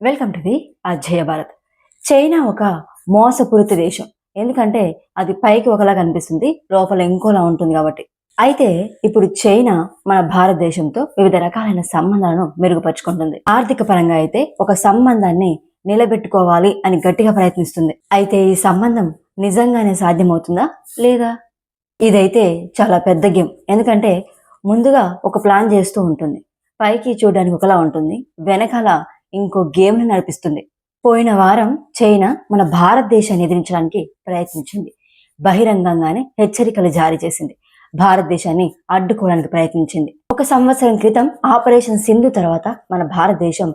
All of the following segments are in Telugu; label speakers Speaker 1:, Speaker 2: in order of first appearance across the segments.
Speaker 1: Welcome to the Ajaya Bharat. China ఒక మోసపూరిత దేశం. ఎందుకంటే అది పైకి ఒకలా కనిపిస్తుంది, లోపల ఇంకోలా ఉంటుంది కాబట్టి. అయితే ఇప్పుడు చైనా మన భారతదేశంతో వివిధ రకాలైన సంబంధాలను మెరుగుపరుచుకుంటుంది. ఆర్థిక పరంగా అయితే ఒక సంబంధాన్ని నిలబెట్టుకోవాలి అని గట్టిగా ప్రయత్నిస్తుంది. అయితే ఈ సంబంధం నిజంగానే సాధ్యమవుతుందా లేదా? ఇదైతే చాలా పెద్ద గేమ్. ఎందుకంటే ముందుగా ఒక ప్లాన్ చేస్తూ ఉంటుంది. పైకి చూడడానికి ఒకలా ఉంటుంది, వెనకాల ఇంకో గేమ్‌ని నడిపిస్తుంది. పోయిన వారం చైనా మన భారతదేశాన్ని ఎదిరించడానికి ప్రయత్నించింది. బహిరంగంగానే హెచ్చరికలు జారీ చేసింది. భారతదేశాన్ని అడ్డుకోవడానికి ప్రయత్నించింది. ఒక సంవత్సరం క్రితం ఆపరేషన్ సింధు తర్వాత మన భారతదేశం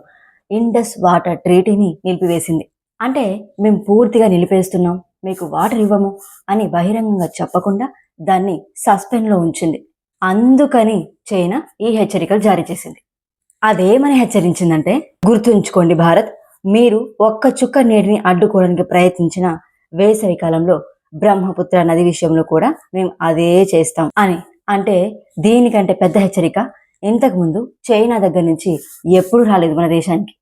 Speaker 1: ఇండస్ వాటర్ ట్రీటీని నిలిపివేసింది. అంటే మేము పూర్తిగా నిలిపేస్తున్నాం, మీకు వాటర్ ఇవ్వము అని బహిరంగంగా చెప్పకుండా దాన్ని సస్పెండ్‌లో ఉంచింది. అందుకని చైనా ఈ హెచ్చరికలు జారీ చేసింది. అదేమని హెచ్చరించిందంటే, గుర్తుంచుకోండి భారత్, మీరు ఒక్క చుక్క నీటిని అడ్డుకోవడానికి ప్రయత్నించిన వేసవి కాలంలో బ్రహ్మపుత్ర నది విషయంలో కూడా మేము అదే చేస్తాం అని. అంటే దీనికంటే పెద్ద హెచ్చరిక ఇంతకు ముందు చైనా దగ్గర నుంచి ఎప్పుడు రాలేదు మన దేశానికి.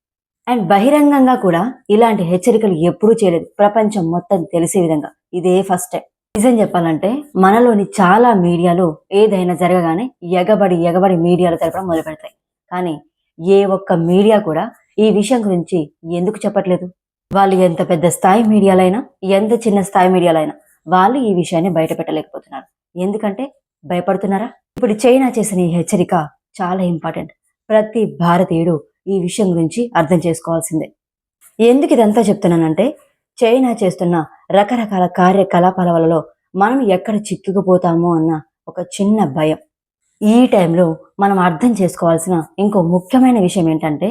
Speaker 1: అండ్ బహిరంగంగా కూడా ఇలాంటి హెచ్చరికలు ఎప్పుడూ చేయలేదు, ప్రపంచం మొత్తం తెలిసే విధంగా. ఇదే ఫస్ట్ టైం. నిజం చెప్పాలంటే మనలోని చాలా మీడియాలు ఏదైనా జరగగానే ఎగబడి మీడియాలు తెలపడం మొదలు పెడతాయి. కానీ ఏ ఒక్క మీడియా కూడా ఈ విషయం గురించి ఎందుకు చెప్పట్లేదు? వాళ్ళు ఎంత పెద్ద స్థాయి మీడియాలైనా, ఎంత చిన్న స్థాయి మీడియాలైనా వాళ్ళు ఈ విషయాన్ని బయట పెట్టలేకపోతున్నారు. ఎందుకంటే భయపడుతున్నారా? ఇప్పుడు చైనా చేసిన ఈ హెచ్చరిక చాలా ఇంపార్టెంట్. ప్రతి భారతీయుడు ఈ విషయం గురించి అర్థం చేసుకోవాల్సిందే. ఎందుకు ఇదంతా చెప్తున్నానంటే, చైనా చేస్తున్న రకరకాల కార్యకలాపాల వలలో మనం ఎక్కడ చిక్కుకుపోతామో అన్న ఒక చిన్న భయం. ఈ టైంలో మనం అర్థం చేసుకోవాల్సిన ఇంకో ముఖ్యమైన విషయం ఏంటంటే,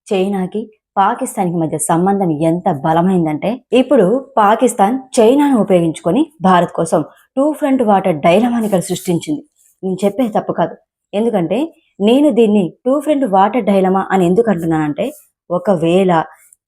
Speaker 1: చైనాకి పాకిస్తాన్‌కి మధ్య సంబంధం ఎంత బలమైందంటే, ఇప్పుడు పాకిస్తాన్ చైనాను ఉపయోగించుకొని భారత్ కోసం టూ ఫ్రంట్ వాటర్ డైలమాని ఇక్కడ సృష్టించింది. నేను చెప్పేది తప్పు కాదు. ఎందుకంటే నేను దీన్ని టూ ఫ్రంట్ వాటర్ డైలమా అని ఎందుకు అంటున్నానంటే, ఒకవేళ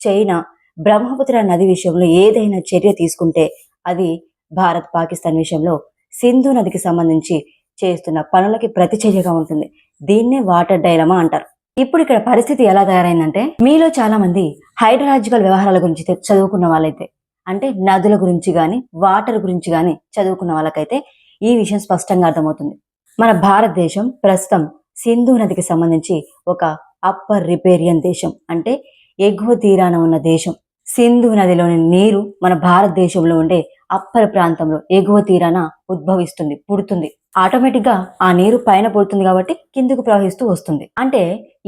Speaker 1: చైనా బ్రహ్మపుత్ర నది విషయంలో ఏదైనా చర్య తీసుకుంటే అది భారత్ పాకిస్తాన్ విషయంలో సింధు నదికి సంబంధించి చేస్తున్న పనులకి ప్రతిచర్యగా ఉంటుంది. దీన్నే వాటర్ డైలమా అంటారు. ఇప్పుడు ఇక్కడ పరిస్థితి ఎలా తయారైందంటే, మీలో చాలా మంది హైడ్రలాజికల్ వ్యవహారాల గురించి చదువుకున్న వాళ్ళైతే, అంటే నదుల గురించి గాని వాటర్ గురించి గాని చదువుకున్న వాళ్ళకైతే ఈ విషయం స్పష్టంగా అర్థమవుతుంది. మన భారతదేశం ప్రస్తుతం సింధు నదికి సంబంధించి ఒక అప్పర్ రిపేరియన్ దేశం, అంటే ఎగువ తీరాన ఉన్న దేశం. సింధు నదిలోని నీరు మన భారతదేశంలో ఉండే అప్పర్ ప్రాంతంలో ఎగువ తీరాన ఉద్భవిస్తుంది, పుడుతుంది. ఆటోమేటిక్ గా ఆ నీరు పైన పుడుతుంది కాబట్టి కిందకు ప్రవహిస్తూ వస్తుంది. అంటే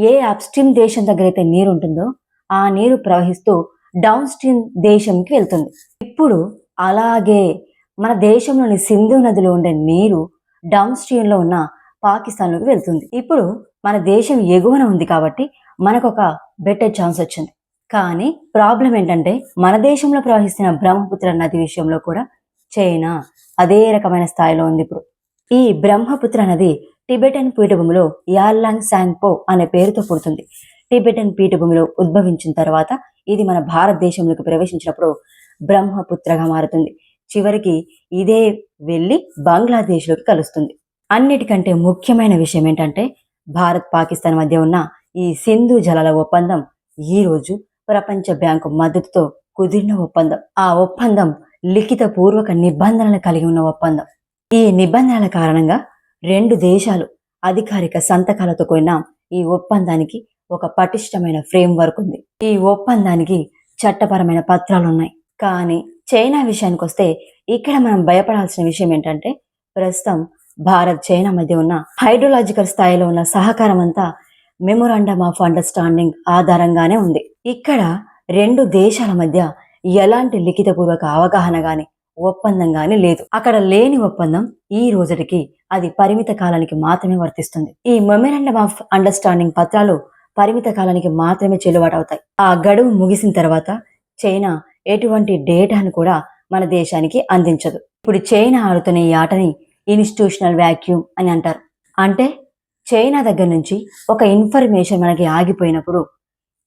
Speaker 1: ఏ అప్ స్ట్రీమ్ దేశం దగ్గర అయితే నీరు ఉంటుందో ఆ నీరు ప్రవహిస్తూ డౌన్ స్ట్రీమ్ దేశంకి వెళ్తుంది. ఇప్పుడు అలాగే మన దేశంలోని సింధు నదిలో ఉండే నీరు డౌన్ స్ట్రీమ్ లో ఉన్న పాకిస్తాన్లోకి వెళ్తుంది. ఇప్పుడు మన దేశం ఎగువన ఉంది కాబట్టి మనకు ఒక బెటర్ ఛాన్స్ వచ్చింది. కానీ ప్రాబ్లం ఏంటంటే, మన దేశంలో ప్రవహిస్తున్న బ్రహ్మపుత్ర నది విషయంలో కూడా చైనా అదే రకమైన స్థాయిలో ఉంది. ఇప్పుడు ఈ బ్రహ్మపుత్ర నది టిబెటన్ పీఠభూమిలో యార్లాంగ్ సాంగ్పో అనే పేరుతో పుడుతుంది. టిబెటన్ పీఠభూమిలో ఉద్భవించిన తర్వాత ఇది మన భారతదేశంలోకి ప్రవేశించినప్పుడు బ్రహ్మపుత్రగా మారుతుంది. చివరికి ఇదే వెళ్ళి బంగ్లాదేశ్లోకి కలుస్తుంది. అన్నిటికంటే ముఖ్యమైన విషయం ఏంటంటే, భారత్ పాకిస్తాన్ మధ్య ఉన్న ఈ సింధు జలాల ఒప్పందం ఈ రోజు ప్రపంచ బ్యాంకు మద్దతుతో కుదిరిన ఒప్పందం. ఆ ఒప్పందం లిఖిత పూర్వక నిబంధనలు కలిగి ఉన్న ఒప్పందం. ఈ నిబంధనల కారణంగా రెండు దేశాలు అధికారిక సంతకాలతో కూడిన ఈ ఒప్పందానికి ఒక పటిష్టమైన ఫ్రేమ్ వర్క్ ఉంది. ఈ ఒప్పందానికి చట్టపరమైన పత్రాలు ఉన్నాయి. కానీ చైనా విషయానికి వస్తే ఇక్కడ మనం భయపడాల్సిన విషయం ఏంటంటే, ప్రస్తుతం భారత్ చైనా మధ్య ఉన్న హైడ్రోలాజికల్ స్థాయిలో ఉన్న సహకారం అంతా మెమొరాండమ్ ఆఫ్ అండర్స్టాండింగ్ ఆధారంగానే ఉంది. ఇక్కడ రెండు దేశాల మధ్య ఎలాంటి లిఖితపూర్వక అవగాహన గాని ఒప్పందం గాని లేదు. అక్కడ లేని ఒప్పందం ఈ రోజుకి అది పరిమిత కాలానికి మాత్రమే వర్తిస్తుంది. ఈ మెమొరాండమ్ ఆఫ్ అండర్స్టాండింగ్ పత్రాలు పరిమిత కాలానికి మాత్రమే చెల్లుబాటు అవుతాయి. ఆ గడువు ముగిసిన తర్వాత చైనా ఎటువంటి డేటాను కూడా మన దేశానికి అందించదు. ఇప్పుడు చైనా ఆడుతున్న ఈ ఆటని ఇన్స్టిట్యూషనల్ వ్యాక్యూమ్ అని అంటారు. అంటే చైనా దగ్గర నుంచి ఒక ఇన్ఫర్మేషన్ మనకి ఆగిపోయినప్పుడు,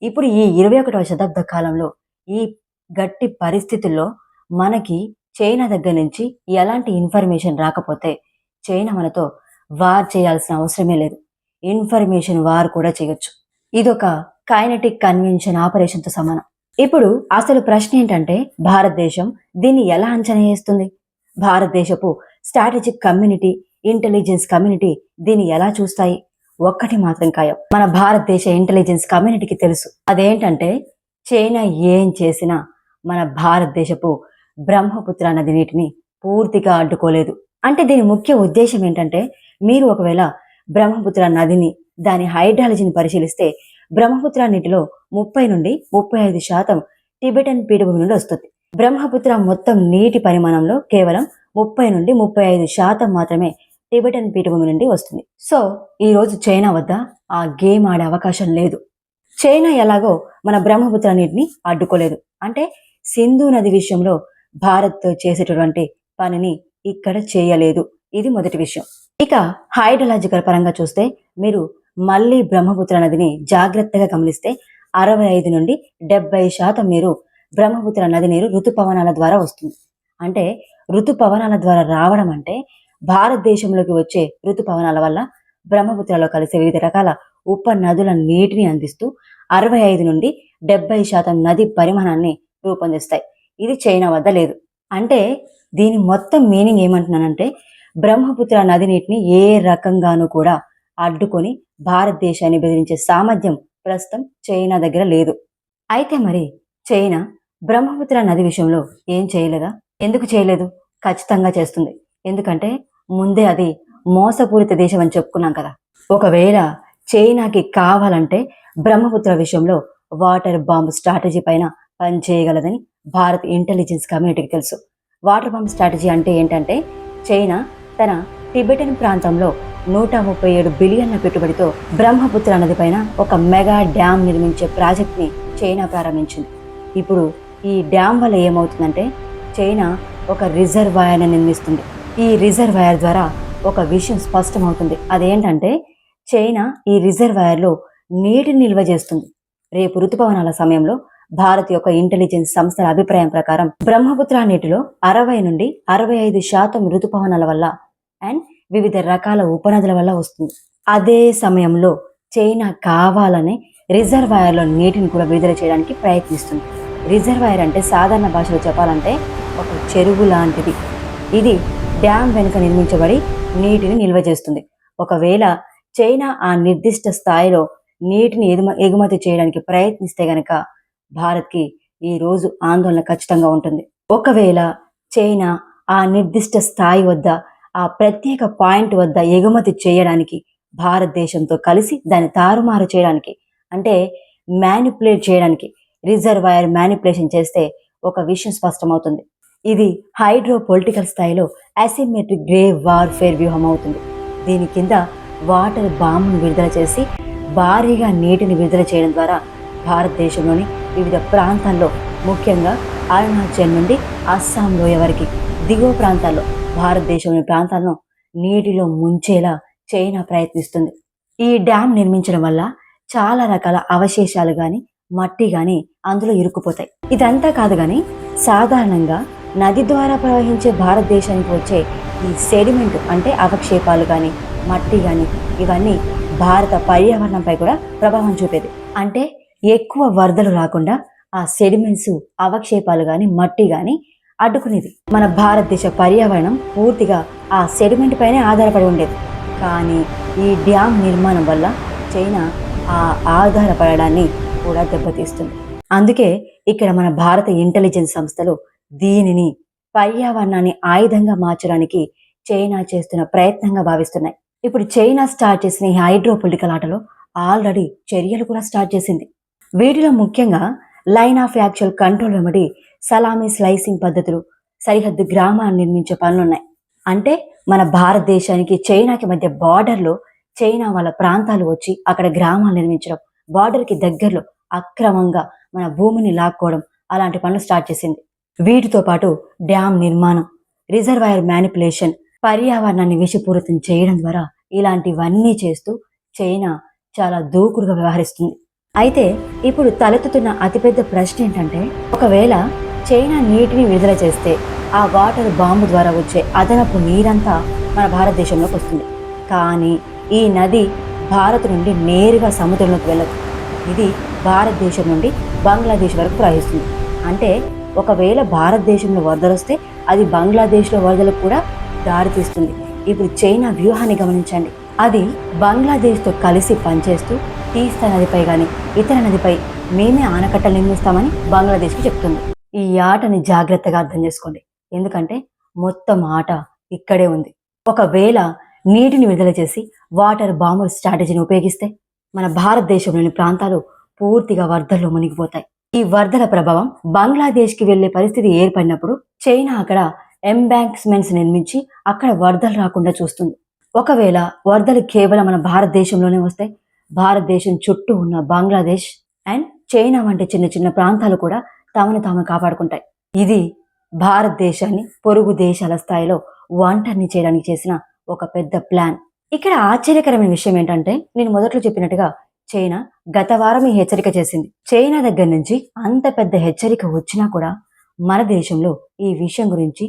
Speaker 1: ఇప్పుడు ఈ 21వ శతాబ్ద కాలంలో ఈ గట్టి పరిస్థితుల్లో మనకి చైనా దగ్గర నుంచి ఎలాంటి ఇన్ఫర్మేషన్ రాకపోతే చైనా మనతో వార్ చేయాల్సిన అవసరమే లేదు. ఇన్ఫర్మేషన్ వార్ కూడా చేయొచ్చు. ఇదొక కైనెటిక్ కన్వెన్షన్ ఆపరేషన్తో సమానం. ఇప్పుడు అసలు ప్రశ్న ఏంటంటే, భారతదేశం దీన్ని ఎలా అంచనా వేస్తుంది? భారతదేశపు స్ట్రాటజిక్ కమ్యూనిటీ, ఇంటెలిజెన్స్ కమ్యూనిటీ దీన్ని ఎలా చూస్తాయి? ఒక్కటి మాత్రం ఖాయం, మన భారతదేశ ఇంటెలిజెన్స్ కమ్యూనిటీకి తెలుసు. అదేంటంటే, చైనా ఏం చేసినా మన భారతదేశపు బ్రహ్మపుత్ర నది నీటిని పూర్తిగా అడ్డుకోలేదు. అంటే దీని ముఖ్య ఉద్దేశం ఏంటంటే, మీరు ఒకవేళ బ్రహ్మపుత్ర నదిని, దాని హైడ్రాలజీని పరిశీలిస్తే బ్రహ్మపుత్ర నీటిలో 30 నుండి 35% టిబెటన్ పీఠభూమి నుండి వస్తుంది. బ్రహ్మపుత్ర మొత్తం నీటి పరిమాణంలో కేవలం 30 నుండి 35% మాత్రమే టిబెటన్ పీఠభూమి నుండి వస్తుంది. సో ఈ రోజు చైనా వద్ద ఆ గేమ్ ఆడే అవకాశం లేదు. చైనా ఎలాగో మన బ్రహ్మపుత్ర నీటిని అడ్డుకోలేదు. అంటే సింధు నది విషయంలో భారత్తో చేసేటటువంటి పనిని ఇక్కడ చేయలేదు. ఇది మొదటి విషయం. ఇక హైడ్రలాజికల్ పరంగా చూస్తే మీరు మళ్ళీ బ్రహ్మపుత్ర నదిని జాగ్రత్తగా గమనిస్తే 65 నుండి 70% నీరు బ్రహ్మపుత్ర నది నీరు ఋతుపవనాల ద్వారా వస్తుంది. అంటే ఋతుపవనాల ద్వారా రావడం అంటే భారతదేశంలోకి వచ్చే ఋతుపవనాల వల్ల బ్రహ్మపుత్రలో కలిసే వివిధ రకాల ఉప నదుల నీటిని అందిస్తూ 65 నుండి 70% నది పరిమాణాన్ని రూపొందిస్తాయి. ఇది చైనా వద్ద లేదు. అంటే దీని మొత్తం మీనింగ్ ఏమంటున్నానంటే, బ్రహ్మపుత్ర నది నీటిని ఏ రకంగానూ కూడా అడ్డుకొని భారతదేశాన్ని బెదిరించే సామర్థ్యం ప్రస్తుతం చైనా దగ్గర లేదు. అయితే మరి చైనా బ్రహ్మపుత్ర నది విషయంలో ఏం చేయలేదా? ఎందుకు చేయలేదు? ఖచ్చితంగా చేస్తుంది. ఎందుకంటే ముందే అది మోసపూరిత దేశం అని చెప్పుకున్నాం కదా. ఒకవేళ చైనాకి కావాలంటే బ్రహ్మపుత్ర విషయంలో వాటర్ బాంబ్ స్ట్రాటజీ పైన పనిచేయగలదని భారత్ ఇంటెలిజెన్స్ కమ్యూనిటీకి తెలుసు. వాటర్ బాంబ్ స్ట్రాటజీ అంటే ఏంటంటే, చైనా తన టిబెటన్ ప్రాంతంలో 137 బిలియన్ల పెట్టుబడితో బ్రహ్మపుత్ర నది పైన ఒక మెగా డ్యామ్ నిర్మించే ప్రాజెక్ట్ని చైనా ప్రారంభించింది. ఇప్పుడు ఈ డ్యామ్ వల్ల ఏమవుతుందంటే, చైనా ఒక రిజర్వాయర్ని నిర్మిస్తుంది. ఈ రిజర్వాయర్ ద్వారా ఒక విషయం స్పష్టమవుతుంది. అదేంటంటే, చైనా ఈ రిజర్వాయర్లో నీటిని నిల్వ చేస్తుంది. రేపు ఋతుపవనాల సమయంలో భారత్ యొక్క ఇంటెలిజెన్స్ సంస్థల అభిప్రాయం ప్రకారం బ్రహ్మపుత్ర నీటిలో 60 నుండి 65% ఋతుపవనాల వల్ల అండ్ వివిధ రకాల ఉపనదుల వల్ల వస్తుంది. అదే సమయంలో చైనా కావాలనే రిజర్వాయర్లో నీటిని కూడా విడుదల చేయడానికి ప్రయత్నిస్తుంది. రిజర్వాయర్ అంటే సాధారణ భాషలో చెప్పాలంటే ఒక చెరువు లాంటిది. ఇది డ్యామ్ వెనుక నిర్మించబడి నీటిని నిల్వ చేస్తుంది. ఒకవేళ చైనా ఆ నిర్దిష్ట స్థాయిలో నీటిని ఎగుమతి చేయడానికి ప్రయత్నిస్తే గనక భారత్కి ఈ రోజు ఆందోళన ఖచ్చితంగా ఉంటుంది. ఒకవేళ చైనా ఆ నిర్దిష్ట స్థాయి వద్ద, ఆ ప్రత్యేక పాయింట్ వద్ద ఎగుమతి చేయడానికి భారతదేశంతో కలిసి దాన్ని తారుమారు చేయడానికి, అంటే మ్యానిపులేట్ చేయడానికి, రిజర్వాయర్ మ్యానిపులేషన్ చేస్తే ఒక విషయం స్పష్టమవుతుంది. ఇది హైడ్రో పొలిటికల్ స్థాయిలో అసిమెట్రిక్ గ్రేవ్ వార్ఫేర్ వ్యూహం అవుతుంది. దీని కింద వాటర్ బాంబును విడుదల చేసి భారీగా నీటిని విడుదల చేయడం ద్వారా భారతదేశంలోని వివిధ ప్రాంతాల్లో, ముఖ్యంగా అరుణాచల్ నుండి అస్సాం లోయ వరకు దిగువ ప్రాంతాల్లో భారతదేశంలోని ప్రాంతాలను నీటిలో ముంచేలా చైనా ప్రయత్నిస్తుంది. ఈ డ్యామ్ నిర్మించడం వల్ల చాలా రకాల అవశేషాలు కానీ, మట్టి కానీ అందులో ఇరుక్కుపోతాయి. ఇదంతా కాదు కానీ, సాధారణంగా నది ద్వారా ప్రవహించే భారతదేశానికి వచ్చే ఈ సెడిమెంట్ అంటే అవక్షేపాలు కానీ, మట్టి కానీ, ఇవన్నీ భారత పర్యావరణంపై కూడా ప్రభావం చూపేది. అంటే ఎక్కువ వరదలు రాకుండా ఆ సెడిమెంట్స్, అవక్షేపాలు కానీ, మట్టి కానీ అడ్డుకునేది. మన భారతదేశ పర్యావరణం పూర్తిగా ఆ సెడిమెంట్ పైనే ఆధారపడి ఉండేది. కానీ ఈ డ్యామ్ నిర్మాణం వల్ల చైనా ఆ ఆధారపడడాన్ని కూడా దెబ్బతీస్తుంది. అందుకే ఇక్కడ మన భారత ఇంటెలిజెన్స్ సంస్థలు దీనిని పర్యావరణాన్ని ఆయుధంగా మార్చడానికి చైనా చేస్తున్న ప్రయత్నంగా భావిస్తున్నాయి. ఇప్పుడు చైనా స్టార్ట్ చేసిన ఈ హైడ్రో పొలిటికల్ ఆటలో ఆల్రెడీ చర్యలు కూడా స్టార్ట్ చేసింది. వీటిలో ముఖ్యంగా లైన్ ఆఫ్ యాక్చువల్ కంట్రోల్ వెంబడి సలామీ స్లైసింగ్ పద్ధతులు, సరిహద్దు గ్రామాలను నిర్మించే పనులున్నాయి. అంటే మన భారతదేశానికి చైనాకి మధ్య బార్డర్లో చైనా వాళ్ళ ప్రాంతాలు వచ్చి అక్కడ గ్రామాలు నిర్మించడం, బార్డర్కి దగ్గరలో అక్రమంగా మన భూమిని లాక్కోవడం, అలాంటి పనులు స్టార్ట్ చేసింది. వీటితో పాటు డ్యామ్ నిర్మాణం, రిజర్వాయర్ మ్యానిపులేషన్, పర్యావరణాన్ని విషపూరితం చేయడం ద్వారా ఇలాంటివన్నీ చేస్తూ చైనా చాలా దూకుడుగా వ్యవహరిస్తుంది. అయితే ఇప్పుడు తలెత్తుతున్న అతిపెద్ద ప్రశ్న ఏంటంటే, ఒకవేళ చైనా నీటిని విడుదల చేస్తే ఆ వాటర్ బాంబు ద్వారా వచ్చే అదనపు నీరంతా మన భారతదేశంలోకి వస్తుంది. కానీ ఈ నది భారత్ నుండి నేరుగా సముద్రంలోకి వెళ్ళదు. ఇది భారతదేశం నుండి బంగ్లాదేశ్ వరకు ప్రవహిస్తుంది. అంటే ఒకవేళ భారతదేశంలో వరదలు వస్తే అది బంగ్లాదేశ్లో వరదలకు కూడా దారితీస్తుంది. ఇప్పుడు చైనా వ్యూహాన్ని గమనించండి. అది బంగ్లాదేశ్తో కలిసి పనిచేస్తూ తీస్తా నదిపై కానీ ఇతర నదిపై మేమే ఆనకట్టలు నిర్మిస్తామని బంగ్లాదేశ్కి చెప్తుంది. ఈ ఆటని జాగ్రత్తగా అర్థం చేసుకోండి, ఎందుకంటే మొత్తం ఆట ఇక్కడే ఉంది. ఒకవేళ నీటిని విడుదల చేసి వాటర్ బాంబుల స్ట్రాటజీని ఉపయోగిస్తే మన భారతదేశంలోని ప్రాంతాలు పూర్తిగా వరదల్లో మునిగిపోతాయి. ఈ వరదల ప్రభావం బంగ్లాదేశ్కి వెళ్లే పరిస్థితి ఏర్పడినప్పుడు చైనా అక్కడ ఎంబాంక్స్మెంట్స్ నిర్మించి అక్కడ వరదలు రాకుండా చూస్తుంది. ఒకవేళ వరదలు కేవలం మన భారతదేశంలోనే వస్తే భారతదేశం చుట్టూ ఉన్న బంగ్లాదేశ్ అండ్ చైనా వంటి చిన్న చిన్న ప్రాంతాలు కూడా తమను తాము కాపాడుకుంటాయి. ఇది భారతదేశాన్ని పొరుగు దేశాల స్థాయిలో ఒంటరిని చేయడానికి చేసిన ఒక పెద్ద ప్లాన్. ఇక్కడ ఆశ్చర్యకరమైన విషయం ఏంటంటే, నేను మొదట్లో చెప్పినట్టుగా చైనా గత వారం ఈ హెచ్చరిక చేసింది. చైనా దగ్గర నుంచి అంత పెద్ద హెచ్చరిక వచ్చినా కూడా మన దేశంలో ఈ విషయం గురించి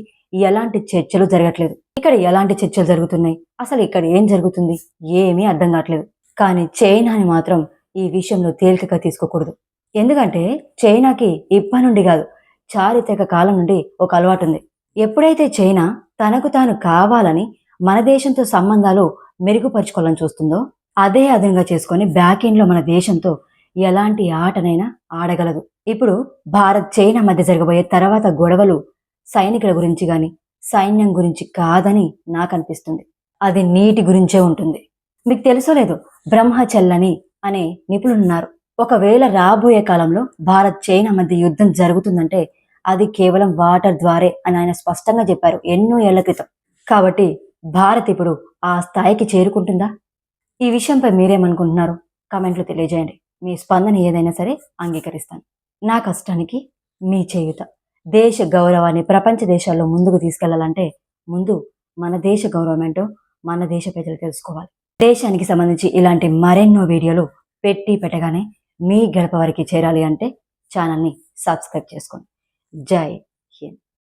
Speaker 1: ఎలాంటి చర్చలు జరగట్లేదు. ఇక్కడ ఎలాంటి చర్చలు జరుగుతున్నాయి, అసలు ఇక్కడ ఏం జరుగుతుంది ఏమీ అర్థం కావట్లేదు. కానీ చైనాని మాత్రం ఈ విషయంలో తేలికగా తీసుకోకూడదు. ఎందుకంటే చైనాకి ఇప్పటి నుండి కాదు, చారిత్రక కాలం నుండి ఒక అలవాటు ఉంది. ఎప్పుడైతే చైనా తనకు తాను కావాలని మన దేశంతో సంబంధాలు మెరుగుపరుచుకోవాలని చూస్తుందో అదే అదనంగా చేసుకొని బ్యాక్ ఎండ్ లో మన దేశంతో ఎలాంటి ఆటనైనా ఆడగలదు. ఇప్పుడు భారత్ చైనా మధ్య జరగబోయే తర్వాత గొడవలు సైనికుల గురించి గాని సైన్యం గురించి కాదని నాకు అనిపిస్తుంది. అది నీటి గురించే ఉంటుంది. మీకు తెలుసో లేదు, బ్రహ్మచల్లని అనే నిపుణులున్నారు. ఒకవేళ రాబోయే కాలంలో భారత్ చైనా మధ్య యుద్ధం జరుగుతుందంటే అది కేవలం వాటర్ ద్వారే అని ఆయన స్పష్టంగా చెప్పారు ఎన్నో ఏళ్ల క్రితం. కాబట్టి భారత్ ఇప్పుడు ఆ స్థాయికి చేరుకుంటుందా? ఈ విషయంపై మీరేమనుకుంటున్నారు? కామెంట్లో తెలియజేయండి. మీ స్పందన ఏదైనా సరే అంగీకరిస్తాను. నా కష్టానికి మీ చేయుత. దేశ గౌరవాన్ని ప్రపంచ దేశాల్లో ముందుకు తీసుకెళ్లాలంటే ముందు మన దేశ గౌరవం ఏంటో మన దేశ ప్రజలు తెలుసుకోవాలి. దేశానికి సంబంధించి ఇలాంటి మరెన్నో వీడియోలు పెట్టగానే మీ గడప వరకు చేరాలి అంటే ఛానల్ని సబ్స్క్రైబ్ చేసుకోండి. జై